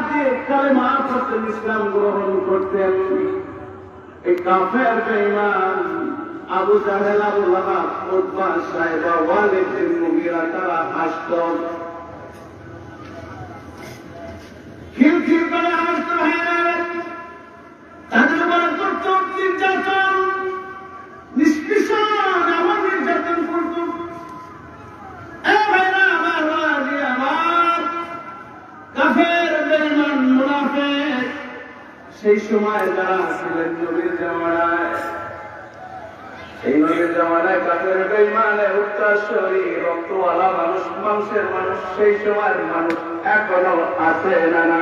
দিয়ে কালেমা পড়তেন, ইসলাম গ্রহণ করতেন। এই কাফের বেঈমান আবু জাহেল, আবু লাহাব, উতবা, সাইবা, ওয়ালিদ বিন মুগীরা তারা হাসত, খিলখিল করে হাসত। তাদের উপর করত নির্যাতন, নিষ্পৃষণ এমন নির্যাতন করত। আমার কাফের বেঈমান মুনাফিক সেই সময় যারা ছিলেন নবীর জামানায়, এই নবীর জামানায় কাফের বেঈমানের উত্তরসূরি রক্তওয়ালা মানুষ, মাংসের মানুষ, সেই সময়ের মানুষ এখনো আছে না?